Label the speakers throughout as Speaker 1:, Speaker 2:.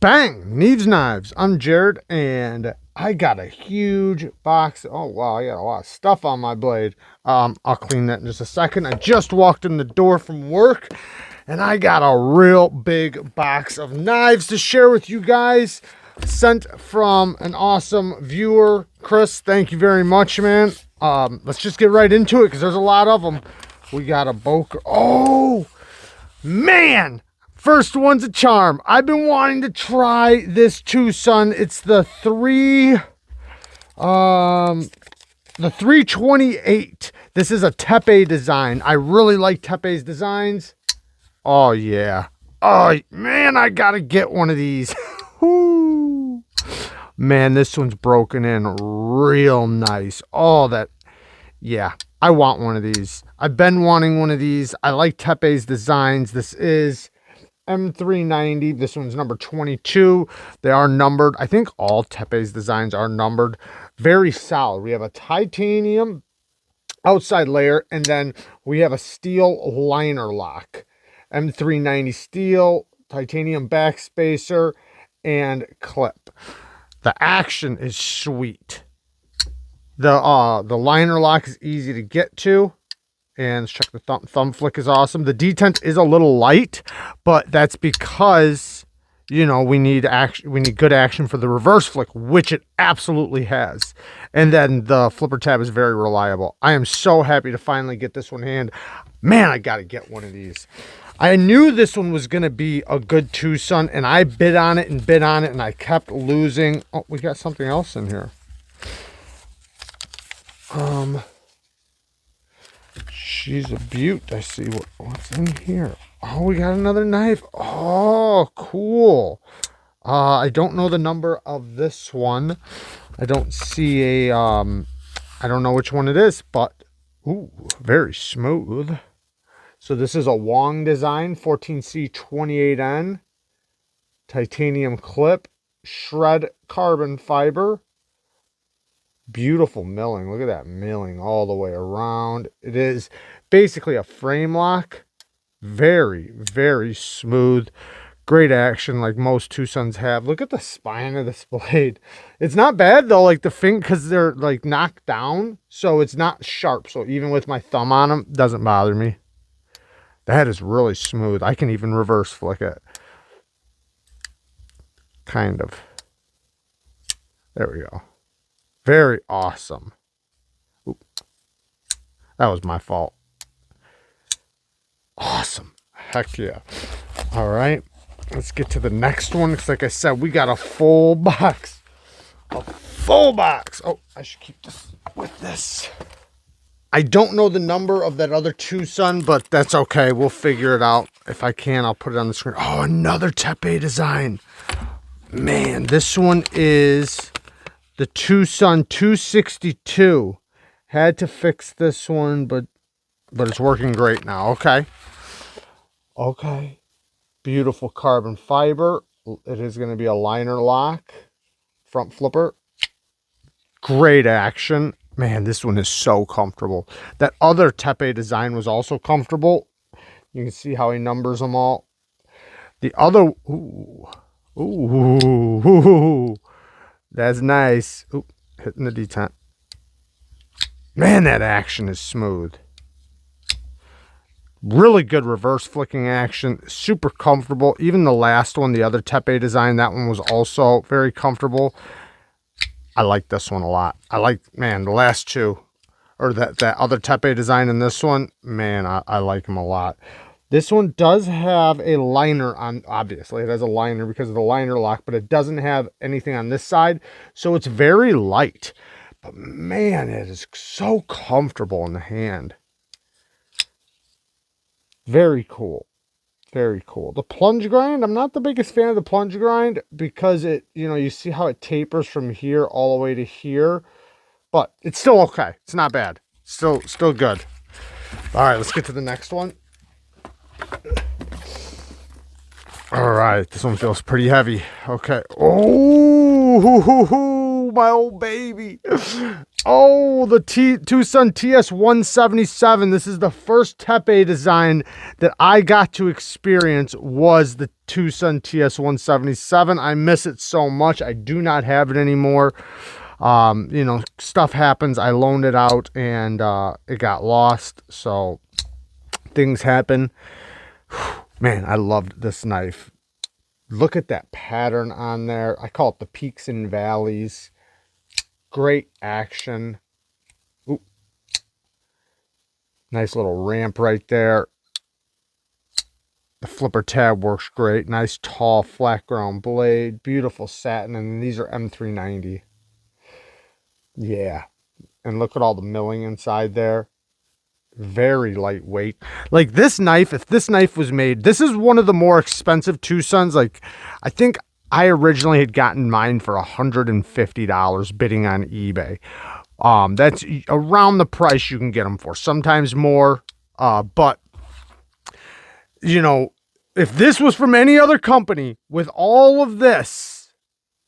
Speaker 1: Bang! Knives Knives. I'm Jared, and I got a huge box. Oh, wow, I got a lot of stuff on my blade. I'll clean that in just a second. I just walked in the door from work, and I got a real big box of knives to share with you guys. Sent from an awesome viewer, Chris. Thank you very much, man. Let's just get right into it, because there's a lot of them. We got a Boker. Oh, man! First one's a charm. I've been wanting to try this Tucson. It's the 328. This is a Tepe design. I really like Tepe's designs. Oh yeah. Oh man, I gotta get one of these. Woo. Man, this one's broken in real nice. Oh, that, yeah, I want one of these. I've been wanting one of these. I like Tepe's designs. This is M390. This one's number 22. They are numbered. I think all Tepe's designs are numbered. Very solid. We have a titanium outside layer, and then we have a steel liner lock. M390 steel, titanium backspacer, and clip. The action is sweet. The liner lock is easy to get to. And let's check the thumb flick is awesome. The detent is a little light, but that's because, you know, we need action. We need good action for the reverse flick, which it absolutely has. And then the flipper tab is very reliable. I am so happy to finally get this one in hand. Man, I got to get one of these. I knew this one was going to be a good Tucson, and I bid on it, and I kept losing. Oh, we got something else in here. She's a beaut. I see what's in here. Oh, we got another knife. Oh, cool. I don't know the number of this one. I don't see a, I don't know which one it is, but, ooh, very smooth. So this is a Wong design, 14C28N, titanium clip, shred carbon fiber. Beautiful milling. Look at that milling all the way around. It is basically a frame lock. Very, very smooth. Great action like most Tucsons have. Look at the spine of this blade. It's not bad though, like the finger, because they're like knocked down. So it's not sharp. So even with my thumb on them, it doesn't bother me. That is really smooth. I can even reverse flick it. Kind of. There we go. Very awesome. Oop. That was my fault. Awesome. Heck yeah. All right. Let's get to the next one. Because like I said, we got a full box. A full box. Oh, I should keep this with this. I don't know the number of that other Tucson, but that's okay. We'll figure it out. If I can, I'll put it on the screen. Oh, another Tepe design. Man, this one is the Tucson 262. Had to fix this one, but it's working great now. Okay. Okay. Beautiful carbon fiber. It is going to be a liner lock. Front flipper. Great action. Man, this one is so comfortable. That other Tepe design was also comfortable. You can see how he numbers them all. The other... Ooh. Ooh. That's nice. Oop, hitting the detent. Man, that action is smooth. Really good reverse flicking action. Super comfortable. Even the last one, the other Tepe design, that one was also very comfortable. I like this one a lot. I like, man, the last two. Or that other Tepe design and this one. Man, I like them a lot. This one does have a liner on, obviously it has a liner because of the liner lock, but it doesn't have anything on this side. So it's very light, but man, it is so comfortable in the hand. Very cool. Very cool. The plunge grind, I'm not the biggest fan of the plunge grind because it, you know, you see how it tapers from here all the way to here, but it's still okay. It's not bad. Still good. All right, let's get to the next one. All right, this one feels pretty heavy. Okay. Oh, my old baby. Oh, the Tucson TS177. This is the first tepe design that I got to experience, was the Tucson TS177. I miss it so much. I do not have it anymore. You know, stuff happens. I loaned it out and it got lost. So things happen. Man, I loved this knife. Look at that pattern on there. I call it the peaks and valleys. Great action. Ooh. Nice little ramp right there. The flipper tab works great. Nice tall flat ground blade. Beautiful satin. And these are M390. Yeah. And look at all the milling inside there. Very lightweight. Like this knife, if this knife was made, this is one of the more expensive TWOSUNs. Like, I think I originally had gotten mine for $150 bidding on eBay. That's around the price you can get them for, sometimes more. But you know, if this was from any other company with all of this,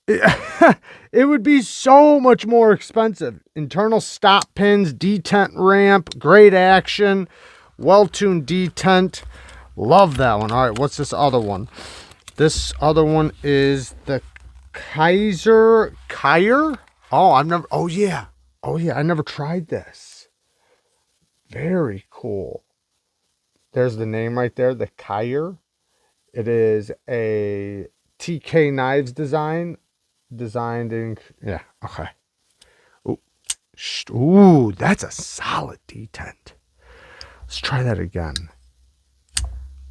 Speaker 1: it would be so much more expensive. Internal stop pins, detent ramp, great action, well-tuned detent. Love that one. All right, what's this other one? This other one is the Kyre. Oh yeah, I never tried this. Very cool. There's the name right there, the Kyre. It is a TEK Knives designed in, yeah, okay. Ooh, that's a solid detent. Let's try that again.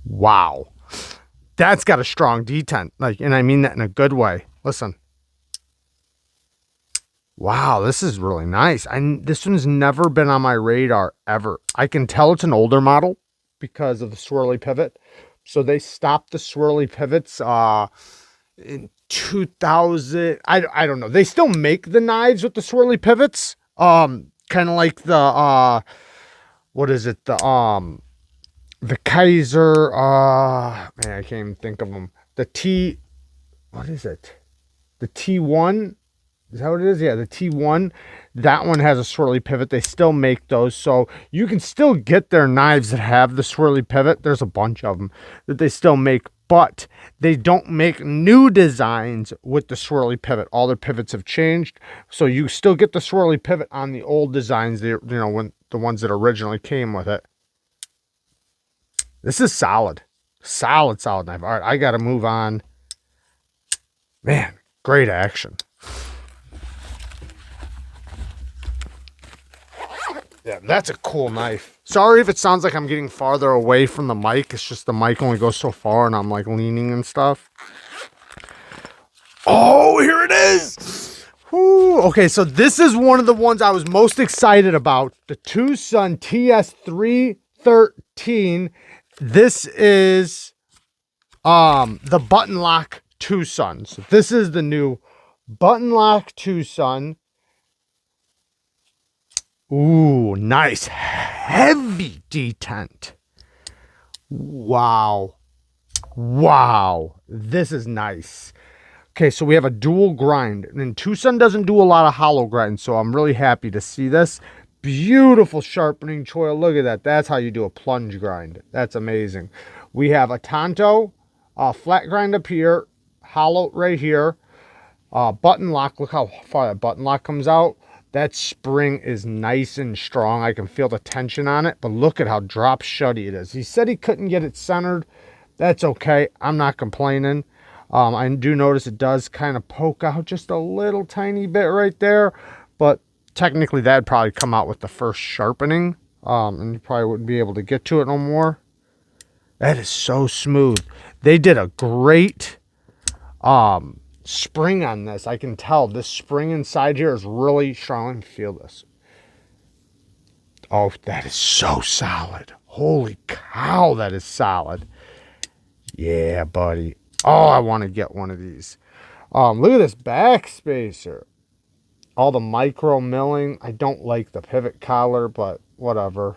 Speaker 1: Wow. That's got a strong detent, like, and I mean that in a good way. Listen. Wow, this is really nice. This one's never been on my radar ever. I can tell it's an older model because of the swirly pivot. So they stopped the swirly pivots in 2000. I don't know. They still make the knives with the swirly pivots. Kind of like the what is it? The Kaiser, man, I can't even think of them. What is it? The T1? Is that what it is? Yeah, the T1. That one has a swirly pivot. They still make those. So you can still get their knives that have the swirly pivot. There's a bunch of them that they still make, but they don't make new designs with the swirly pivot. All their pivots have changed. So you still get the swirly pivot on the old designs, you know, when the ones that originally came with it. This is solid. Solid knife. All right, I got to move on. Man, great action. Yeah, that's a cool knife. Sorry if it sounds like I'm getting farther away from the mic. It's just the mic only goes so far and I'm like leaning and stuff. Oh, here it is. Whew. Okay, so this is one of the ones I was most excited about. The TWOSUN TS313. This is the button lock TWOSUN. So this is the new button lock TWOSUN. Ooh, nice heavy detent. Wow. This is nice. Okay, so we have a dual grind. And TWOSUN doesn't do a lot of hollow grind, so I'm really happy to see this. Beautiful sharpening choil. Look at that. That's how you do a plunge grind. That's amazing. We have a tanto, flat grind up here, hollow right here, button lock. Look how far that button lock comes out. That spring is nice and strong. I can feel the tension on it, but look at how drop shutty it is. He said he couldn't get it centered. That's okay. I'm not complaining. I do notice it does kind of poke out just a little tiny bit right there, but technically that'd probably come out with the first sharpening, and you probably wouldn't be able to get to it no more. That is so smooth. They did a great spring on this. I can tell this spring inside here is really strong. Feel this. Oh, that is so solid. Holy cow, that is solid. Yeah, buddy. Oh, I want to get one of these. Look at this back spacer. All the micro milling. I don't like the pivot collar, but whatever.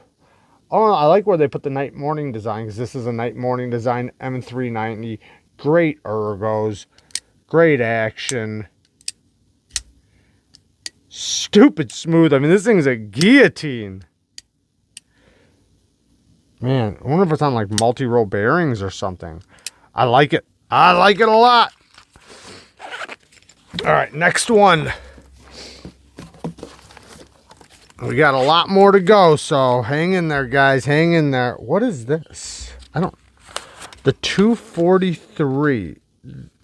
Speaker 1: Oh, I like where they put the night morning design, because this is a night morning design, M390. Great ergos. Great action. stupid smooth. I mean, this thing's a guillotine. Man, I wonder if it's on like multi-row bearings or something. I like it. I like it a lot. All right, next one. We got a lot more to go, so hang in there, guys. Hang in there. What is this? The 243.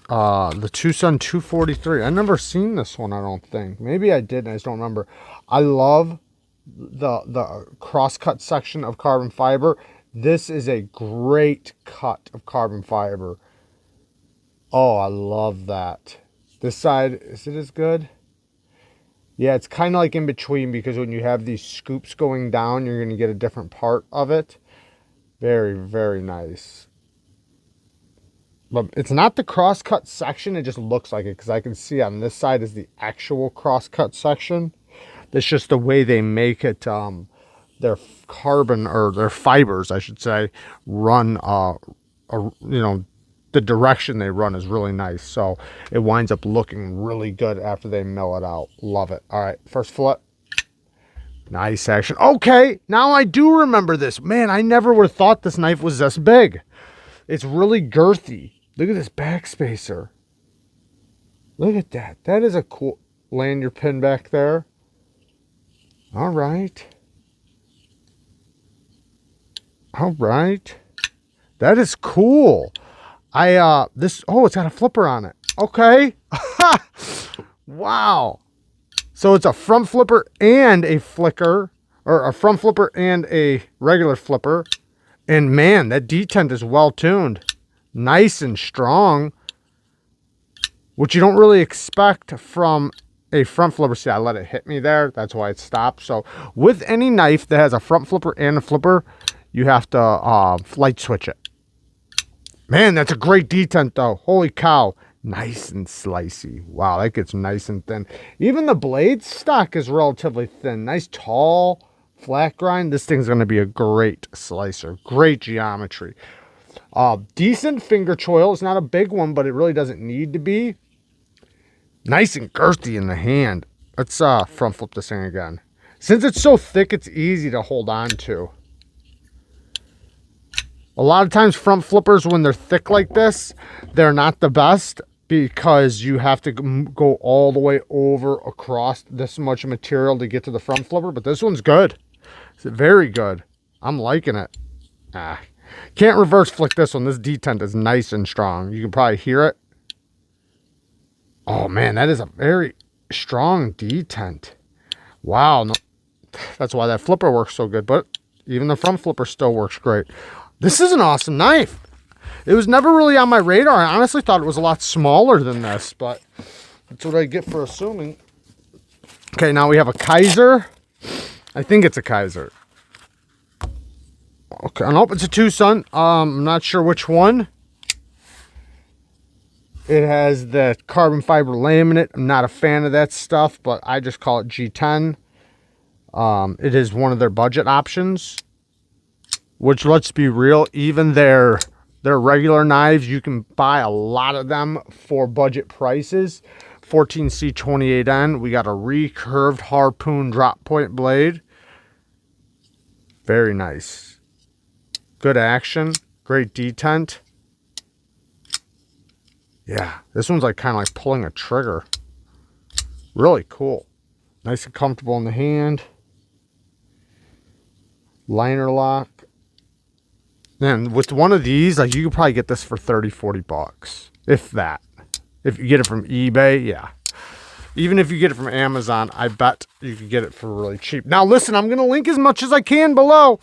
Speaker 1: The Tucson 243. I've never seen this one, I don't think. Maybe I did, and I just don't remember. I love the cross-cut section of carbon fiber. This is a great cut of carbon fiber. Oh, I love that. This side, is it as good? Yeah, it's kind of like in between, because when you have these scoops going down, you're going to get a different part of it. Very, very nice. But it's not the cross-cut section, it just looks like it, because I can see on this side is the actual cross-cut section. That's just the way they make it, their carbon, or their fibers, I should say, run, you know, the direction they run is really nice. So it winds up looking really good after they mill it out. Love it. All right, first flip. Nice action. Okay, now I do remember this. Man, I never would have thought this knife was this big. It's really girthy. Look at this back spacer. Look at that. That is a cool... Land your pin back there. All right. All right. That is cool. Oh, it's got a flipper on it. Okay. Wow. So it's a front flipper and a flicker, or a front flipper and a regular flipper. And man, that detent is well tuned. Nice and strong, which you don't really expect from a front flipper. See, I let it hit me there. That's why it stopped. So with any knife that has a front flipper and a flipper, you have to light switch it. Man, that's a great detent though. Holy cow. Nice and slicey. Wow, that gets nice and thin. Even the blade stock is relatively thin. Nice, tall, flat grind. This thing's going to be a great slicer. Great geometry. Decent finger choil. It's not a big one, but it really doesn't need to be. Nice and girthy in the hand. Let's front flip this thing again. Since it's so thick, it's easy to hold on to. A lot of times front flippers, when they're thick like this, they're not the best, because you have to go all the way over across this much material to get to the front flipper. But this one's good. It's very good. I'm liking it. Can't reverse flick this one. This detent is nice and strong. You can probably hear it. Oh man, that is a very strong detent. Wow. No, that's why that flipper works so good. But even the front flipper still works great. This is an awesome knife. It was never really on my radar. I honestly thought it was a lot smaller than this, but that's what I get for assuming. Okay, now we have a Kaiser. I think it's a Kaiser. Okay, nope, it's a Tucson. I'm not sure which one. It has the carbon fiber laminate. I'm not a fan of that stuff, but I just call it G10. It is one of their budget options. Which, let's be real, even their regular knives, you can buy a lot of them for budget prices. 14C28N, we got a recurved harpoon drop point blade. Very nice. Good action, great detent. Yeah, this one's like kind of like pulling a trigger. Really cool. Nice and comfortable in the hand. Liner lock. Man, with one of these, like, you could probably get this for 30-40 bucks, if that. If you get it from eBay, yeah. Even if you get it from Amazon, I bet you could get it for really cheap. Now listen, I'm gonna link as much as I can below.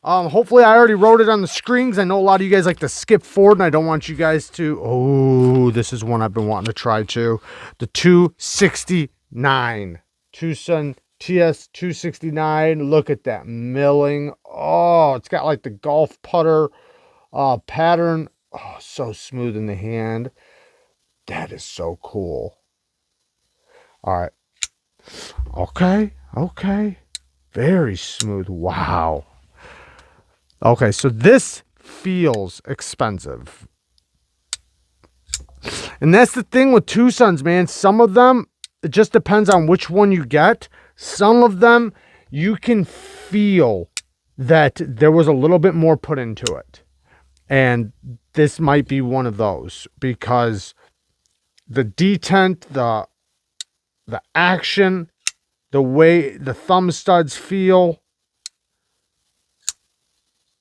Speaker 1: Hopefully I already wrote it on the screen, because I know a lot of you guys like to skip forward, and I don't want you guys to. Oh, this is one I've been wanting to try too. The 269 Tucson TS 269. Look at that milling. Oh, it's got like the golf putter pattern. Oh, so smooth in the hand. That is so cool. All right. Okay. Okay. Very smooth. Wow. Okay, so this feels expensive. And that's the thing with Tucsons, man. Some of them, it just depends on which one you get. Some of them, you can feel that there was a little bit more put into it. And this might be one of those, because the detent, the action, the way the thumb studs feel.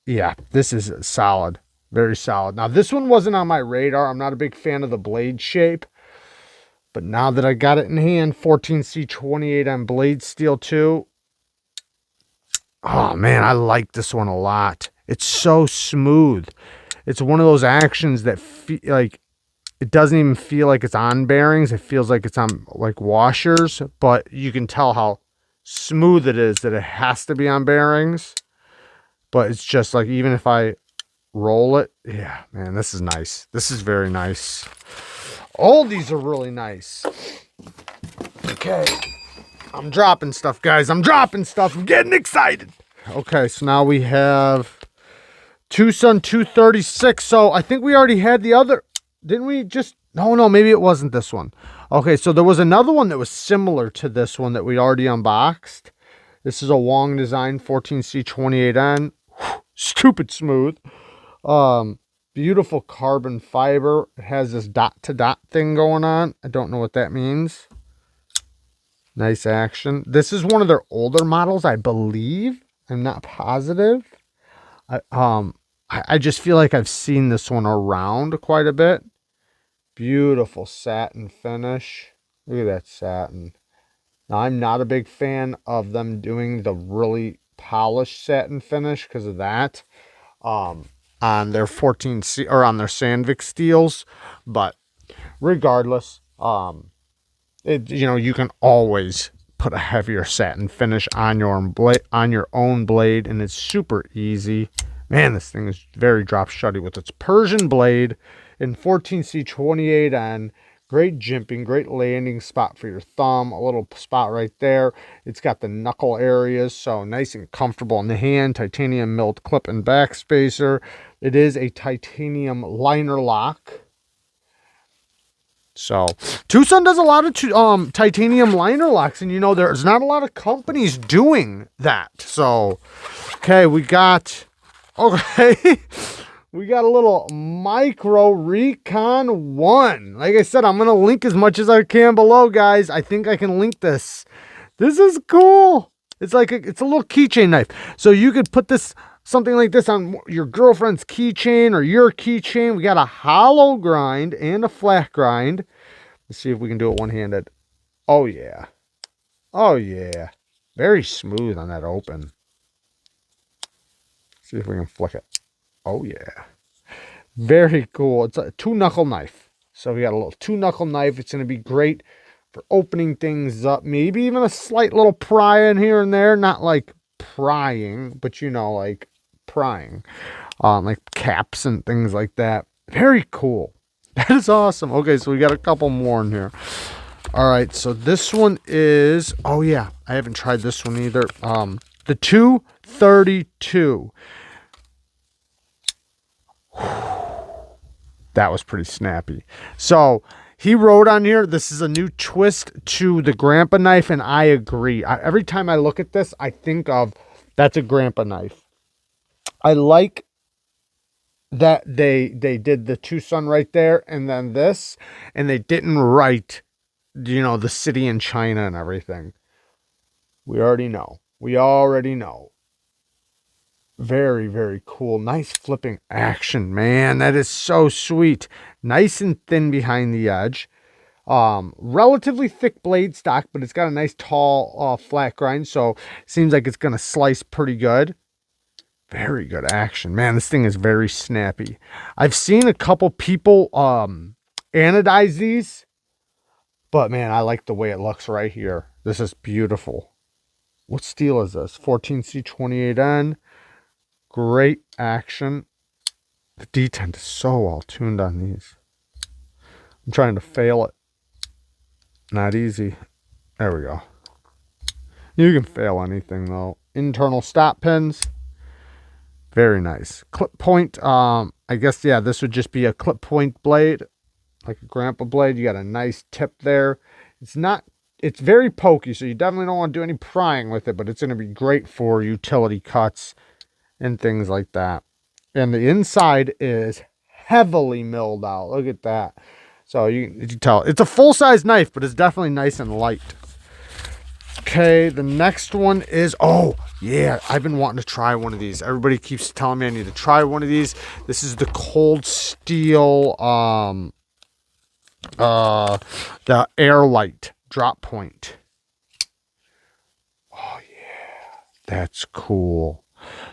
Speaker 1: Yeah, this is solid. Very solid. Now, this one wasn't on my radar. I'm not a big fan of the blade shape. But now that I got it in hand, 14C28M blade steel too. Oh, man, I like this one a lot. It's so smooth. It's one of those actions that feel like it doesn't even feel like it's on bearings. It feels like it's on like washers, but you can tell how smooth it is that it has to be on bearings. But it's just like, even if I roll it, yeah, man, this is nice. This is very nice. All these are really nice. Okay. I'm dropping stuff, guys. I'm dropping stuff. I'm getting excited. Okay, so now we have Tucson 236. So I think we already had the other. Didn't we just? No, maybe it wasn't this one. Okay, so there was another one that was similar to this one that we already unboxed. This is a Wong design 14C28N. Stupid smooth. Beautiful carbon fiber. It has this dot to dot thing going on. I don't know what that means. Nice action. This is one of their older models, I believe. I'm not positive. I just feel like I've seen this one around quite a bit. Beautiful satin finish. Look at that satin. Now, I'm not a big fan of them doing the really polished satin finish because of that. On their 14C or on their Sandvik steels, but regardless, you can always put a heavier satin finish on your own blade, and it's super easy. Man, this thing is very drop shutty with its Persian blade in 14C28N. Great jimping, great landing spot for your thumb, a little spot right there. It's got the knuckle areas, so nice and comfortable in the hand. Titanium milled clip and back spacer. It is a titanium liner lock. So Tucson does a lot of titanium liner locks, and there's not a lot of companies doing that. So, okay, we got we got a little micro Recon 1. Like I said, I'm going to link as much as I can below, guys. I think I can link this. This is cool. It's like it's a little keychain knife. So you could put this, something like this, on your girlfriend's keychain or your keychain. We got a hollow grind and a flat grind. Let's see if we can do it one-handed. Oh, yeah. Oh, yeah. Very smooth on that open. See if we can flick it. Oh, yeah. Very cool. It's a 2-knuckle knife. So we got a little 2-knuckle knife. It's going to be great for opening things up. Maybe even a slight little pry in here and there. Not like prying, but like prying. Like caps and things like that. Very cool. That is awesome. Okay, so we got a couple more in here. All right, so this one is... Oh, yeah. I haven't tried this one either. The 232. That was pretty snappy. So he wrote on here, this is a new twist to the grandpa knife, and I agree. Every time I look at this, I think of, that's a grandpa knife. I like that they did the Tucson right there, and then this, and they didn't write, the city in China and everything. We already know. We already know. Very, very cool. Nice flipping action, man. That is so sweet. Nice and thin behind the edge. Relatively thick blade stock, but it's got a nice tall flat grind, so seems like it's going to slice pretty good. Very good action. Man, this thing is very snappy. I've seen a couple people anodize these, but man, I like the way it looks right here. This is beautiful. What steel is this? 14C28N. Great action. The detent is so well tuned on these. I'm trying to fail it. Not easy. There we go. You can fail anything though. Internal stop pins. Very nice. Clip point. I guess, yeah, this would just be a clip point blade. Like a grandpa blade. You got a nice tip there. It's not it's very pokey, so you definitely don't want to do any prying with it, but it's going to be great for utility cuts and things like that. And the inside is heavily milled out. Look at that. So you can tell it's a full-size knife, but it's definitely nice and light. Okay, the next one is, oh yeah, I've been wanting to try one of these. Everybody keeps telling me I need to try one of these. This is the Cold Steel the Airlite drop point. Oh yeah, that's cool.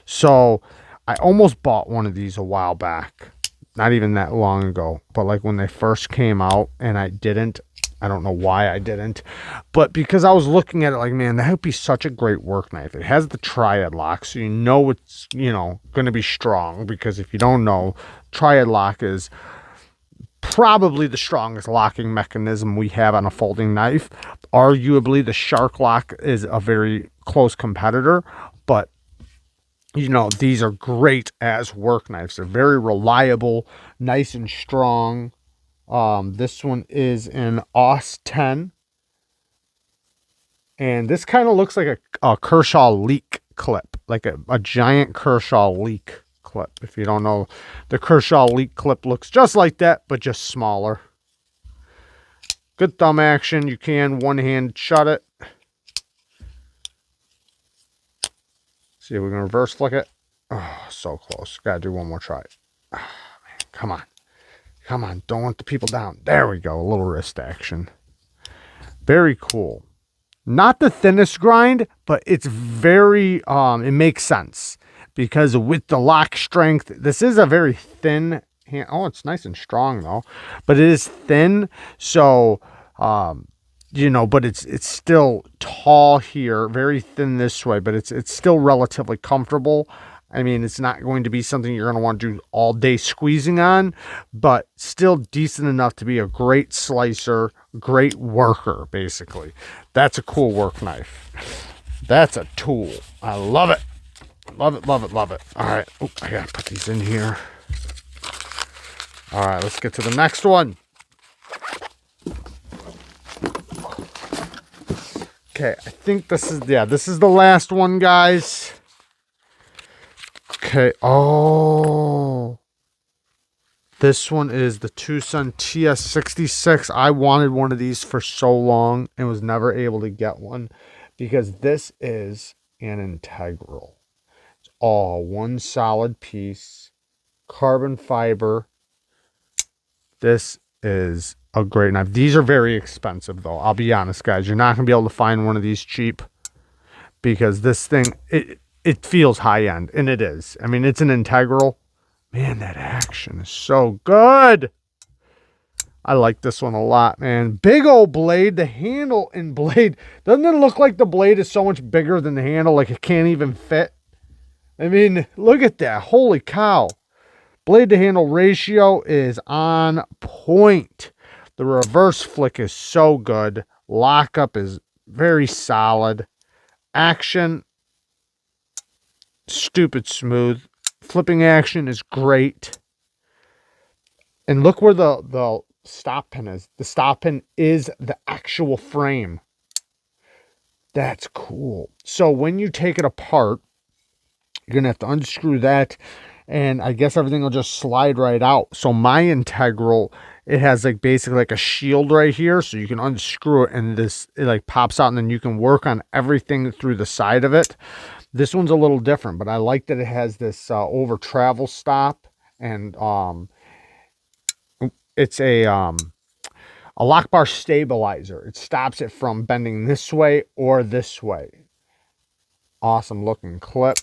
Speaker 1: So I almost bought one of these a while back, not even that long ago, but like when they first came out, and I didn't. I don't know why I didn't, but because I was looking at it like, man, that would be such a great work knife. It has the triad lock, so you know it's, you know, going to be strong, because if you don't know, triad lock is probably the strongest locking mechanism we have on a folding knife. Arguably, the shark lock is a very close competitor, but you know, these are great as work knives. They're very reliable, nice and strong. This one is an AUS 10, and this kind of looks like a Kershaw leak clip, like a giant Kershaw leak clip. If you don't know, the Kershaw leak clip looks just like that, but just smaller. Good thumb action. You can one hand shut it. See if we can reverse flick it. Oh, so close. Gotta do one more try. Oh, man, come on. Come on, don't let the people down. There we go, a little wrist action. Very cool. Not the thinnest grind, but it's very, it makes sense. Because with the lock strength, this is a very thin hand. Oh, it's nice and strong though. But it is thin, so, you know, but it's still tall here. Very thin this way, but it's still relatively comfortable. I mean, it's not going to be something you're going to want to do all day squeezing on, but still decent enough to be a great slicer, great worker, basically. That's a cool work knife. That's a tool. I love it. Love it, love it, love it. All right. Oh, I got to put these in here. All right, let's get to the next one. Okay, I think this is, yeah, this is the last one, guys. Okay, oh, this one is the Tucson TS66. I wanted one of these for so long and was never able to get one, because this is an integral. It's all one solid piece, carbon fiber. This is a great knife. These are very expensive though. I'll be honest, guys. You're not going to be able to find one of these cheap, because this thing, it feels high-end, and it is. I mean, it's an integral. Man, that action is so good. I like this one a lot, man. Big old blade. The handle and blade. Doesn't it look like the blade is so much bigger than the handle? Like it can't even fit? I mean, look at that. Holy cow. Blade to handle ratio is on point. The reverse flick is so good. Lockup is very solid. Action, stupid smooth. Flipping action is great. And look where the stop pin is. The stop pin is the actual frame. That's cool. So when you take it apart, you're going to have to unscrew that, and I guess everything will just slide right out. So my integral, it has like basically like a shield right here, so you can unscrew it and it like pops out, and then you can work on everything through the side of it. This one's a little different, but I like that it has this over travel stop, and it's a lock bar stabilizer. It stops it from bending this way or this way. Awesome looking clip.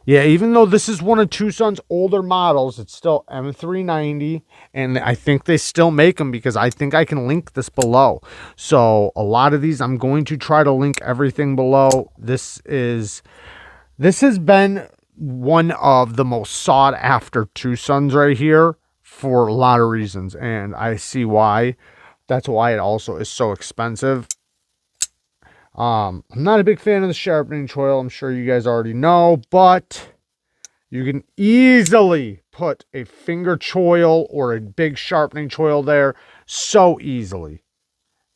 Speaker 1: Yeah, even though this is one of Tucson's older models, it's still M390, and I think they still make them, because I think I can link this below. So a lot of these, I'm going to try to link everything below. This has been one of the most sought after Tucsons right here for a lot of reasons, and I see why. That's why it also is so expensive. I'm not a big fan of the sharpening choil. I'm sure you guys already know, but you can easily put a finger choil or a big sharpening choil there so easily,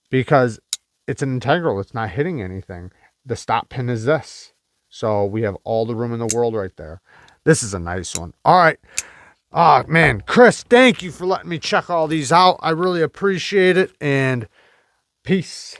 Speaker 1: because it's an integral. It's not hitting anything. The stop pin is this. So we have all the room in the world right there. This is a nice one. All right. Oh, man. Chris, thank you for letting me check all these out. I really appreciate it. And peace.